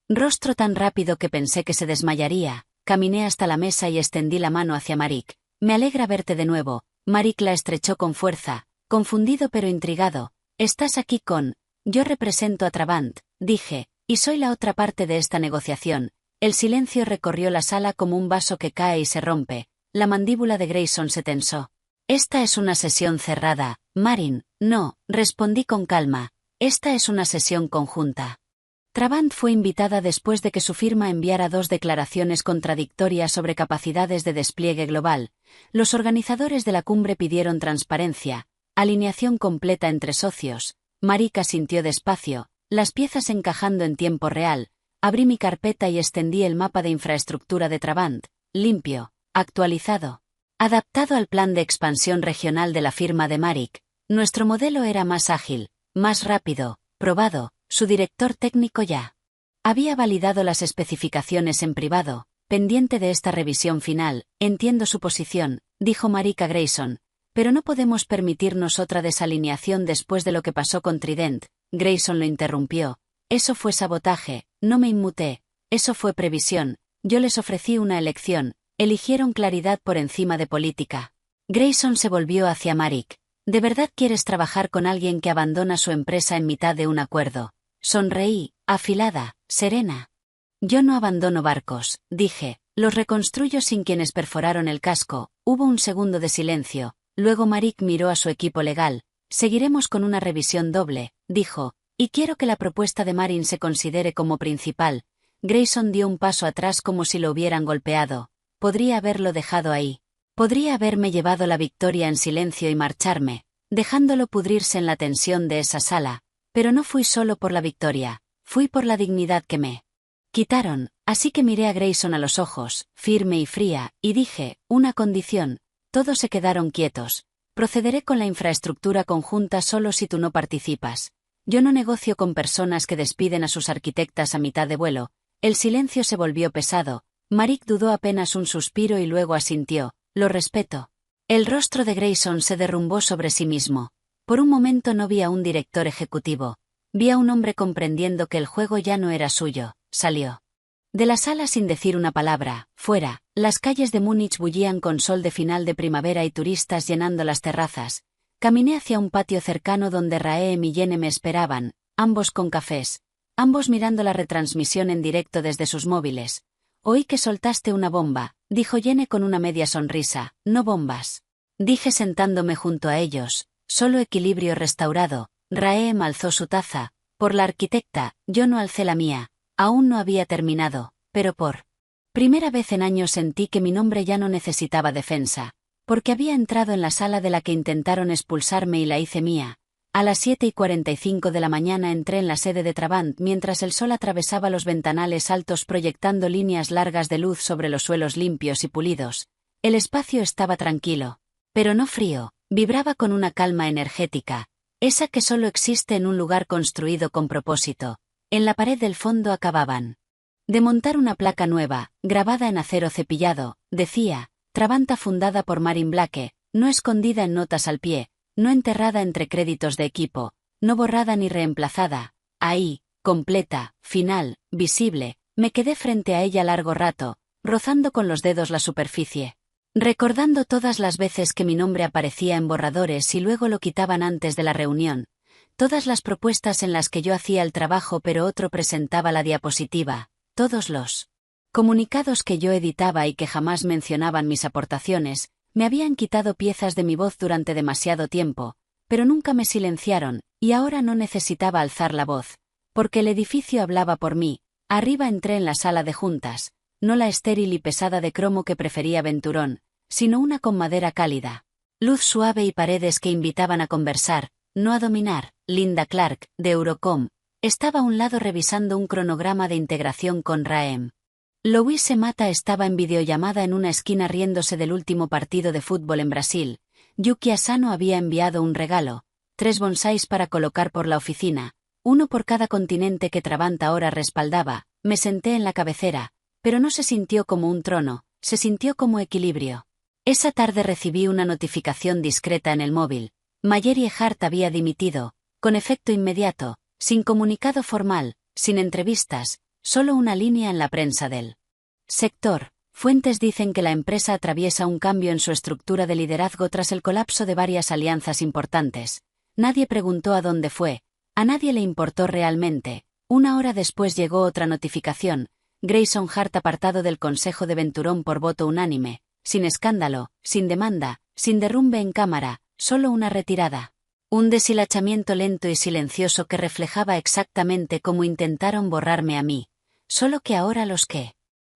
rostro tan rápido que pensé que se desmayaría. Caminé hasta la mesa y extendí la mano hacia Marek. Me alegra verte de nuevo. Marek la estrechó con fuerza, confundido pero intrigado. Estás aquí con... Yo represento a Trabant, dije, y soy la otra parte de esta negociación. El silencio recorrió la sala como un vaso que cae y se rompe. La mandíbula de Grayson se tensó. Esta es una sesión cerrada, Marin. No, respondí con calma. Esta es una sesión conjunta. Trabant fue invitada después de que su firma enviara 2 declaraciones contradictorias sobre capacidades de despliegue global. Los organizadores de la cumbre pidieron transparencia, alineación completa entre socios. Marek asintió despacio, las piezas encajando en tiempo real. Abrí mi carpeta y extendí el mapa de infraestructura de Trabant, limpio, actualizado, adaptado al plan de expansión regional de la firma de Marek. Nuestro modelo era más ágil, más rápido, probado. Su director técnico ya había validado las especificaciones en privado, pendiente de esta revisión final. Entiendo su posición, dijo Marek a Grayson, pero no podemos permitirnos otra desalineación después de lo que pasó con Trident. Grayson lo interrumpió. Eso fue sabotaje, no me inmuté, eso fue previsión. Yo les ofrecí una elección, eligieron claridad por encima de política. Grayson se volvió hacia Marek. ¿De verdad quieres trabajar con alguien que abandona su empresa en mitad de un acuerdo? Sonreí, afilada, serena. Yo no abandono barcos, dije, los reconstruyo sin quienes perforaron el casco. Hubo un segundo de silencio, luego Marek miró a su equipo legal. Seguiremos con una revisión doble, dijo, y quiero que la propuesta de Marin se considere como principal. Grayson dio un paso atrás como si lo hubieran golpeado. Podría haberlo dejado ahí. Podría haberme llevado la victoria en silencio y marcharme, dejándolo pudrirse en la tensión de esa sala. Pero no fui solo por la victoria, fui por la dignidad que me quitaron, así que miré a Grayson a los ojos, firme y fría, y dije, una condición. Todos se quedaron quietos. Procederé con la infraestructura conjunta solo si tú no participas. Yo no negocio con personas que despiden a sus arquitectas a mitad de vuelo. El silencio se volvió pesado. Marek dudó apenas un suspiro y luego asintió. Lo respeto. El rostro de Grayson se derrumbó sobre sí mismo. Por un momento no vi a un director ejecutivo. Vi a un hombre comprendiendo que el juego ya no era suyo. Salió de la sala sin decir una palabra. Fuera, las calles de Múnich bullían con sol de final de primavera y turistas llenando las terrazas. Caminé hacia un patio cercano donde Raem y Yene me esperaban, ambos con cafés, ambos mirando la retransmisión en directo desde sus móviles. Oí que soltaste una bomba, dijo Yene con una media sonrisa. No bombas, dije sentándome junto a ellos. Solo equilibrio restaurado. Raem alzó su taza. Por la arquitecta, yo no alcé la mía. Aún no había terminado, pero por primera vez en años sentí que mi nombre ya no necesitaba defensa, porque había entrado en la sala de la que intentaron expulsarme y la hice mía. A las 7:45 de la mañana entré en la sede de Trabant mientras el sol atravesaba los ventanales altos proyectando líneas largas de luz sobre los suelos limpios y pulidos. El espacio estaba tranquilo, pero no frío, vibraba con una calma energética, esa que solo existe en un lugar construido con propósito. En la pared del fondo acababan de montar una placa nueva, grabada en acero cepillado, decía, Trabanta fundada por Marin Blake, no escondida en notas al pie, no enterrada entre créditos de equipo, no borrada ni reemplazada, ahí, completa, final, visible, me quedé frente a ella largo rato, rozando con los dedos la superficie, recordando todas las veces que mi nombre aparecía en borradores y luego lo quitaban antes de la reunión, todas las propuestas en las que yo hacía el trabajo pero otro presentaba la diapositiva, todos los comunicados que yo editaba y que jamás mencionaban mis aportaciones, me habían quitado piezas de mi voz durante demasiado tiempo, pero nunca me silenciaron, y ahora no necesitaba alzar la voz, porque el edificio hablaba por mí. Arriba entré en la sala de juntas, no la estéril y pesada de cromo que prefería Venturón, sino una con madera cálida, luz suave y paredes que invitaban a conversar, no a dominar. Linda Clark, de Eurocom, estaba a un lado revisando un cronograma de integración con RAEM. Louise Mata estaba en videollamada en una esquina riéndose del último partido de fútbol en Brasil. Yuki Asano había enviado un regalo, 3 bonsáis para colocar por la oficina, uno por cada continente que Trabant ahora respaldaba. Me senté en la cabecera, pero no se sintió como un trono, se sintió como equilibrio. Esa tarde recibí una notificación discreta en el móvil. Mayeri Hart había dimitido, con efecto inmediato, sin comunicado formal, sin entrevistas, solo una línea en la prensa del sector. Fuentes dicen que la empresa atraviesa un cambio en su estructura de liderazgo tras el colapso de varias alianzas importantes. Nadie preguntó a dónde fue, a nadie le importó realmente. Una hora después llegó otra notificación, Grayson Hart apartado del Consejo de Venturón por voto unánime, sin escándalo, sin demanda, sin derrumbe en cámara, solo una retirada. Un deshilachamiento lento y silencioso que reflejaba exactamente cómo intentaron borrarme a mí, solo que ahora los que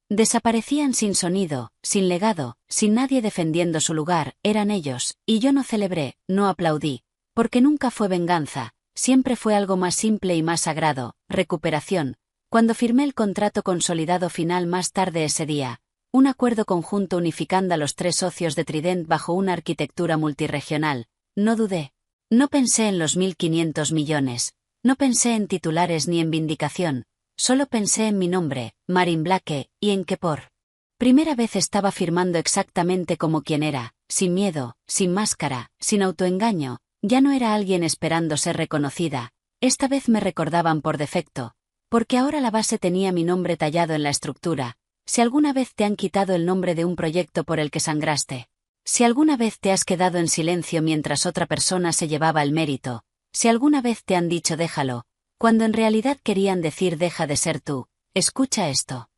desaparecían sin sonido, sin legado, sin nadie defendiendo su lugar, eran ellos, y yo no celebré, no aplaudí, porque nunca fue venganza, siempre fue algo más simple y más sagrado, recuperación. Cuando firmé el contrato consolidado final más tarde ese día, un acuerdo conjunto unificando a los 3 socios de Trident bajo una arquitectura multirregional, no dudé. No pensé en los 1.500 millones, no pensé en titulares ni en vindicación, solo pensé en mi nombre, Marin Blake, y en que por primera vez estaba firmando exactamente como quien era, sin miedo, sin máscara, sin autoengaño, ya no era alguien esperando ser reconocida, esta vez me recordaban por defecto, porque ahora la base tenía mi nombre tallado en la estructura. Si alguna vez te han quitado el nombre de un proyecto por el que sangraste, si alguna vez te has quedado en silencio mientras otra persona se llevaba el mérito, si alguna vez te han dicho déjalo, cuando en realidad querían decir deja de ser tú, escucha esto.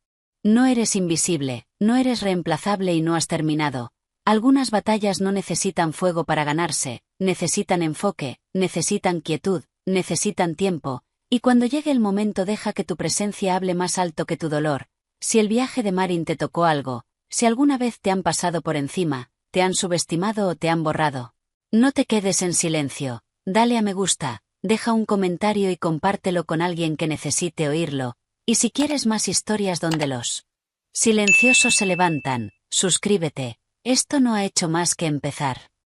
No eres invisible, no eres reemplazable y no has terminado. Algunas batallas no necesitan fuego para ganarse, necesitan enfoque, necesitan quietud, necesitan tiempo, y cuando llegue el momento deja que tu presencia hable más alto que tu dolor. Si el viaje de Marin te tocó algo, si alguna vez te han pasado por encima, te han subestimado o te han borrado, no te quedes en silencio, dale a me gusta, deja un comentario y compártelo con alguien que necesite oírlo, y si quieres más historias donde los silenciosos se levantan, suscríbete, esto no ha hecho más que empezar.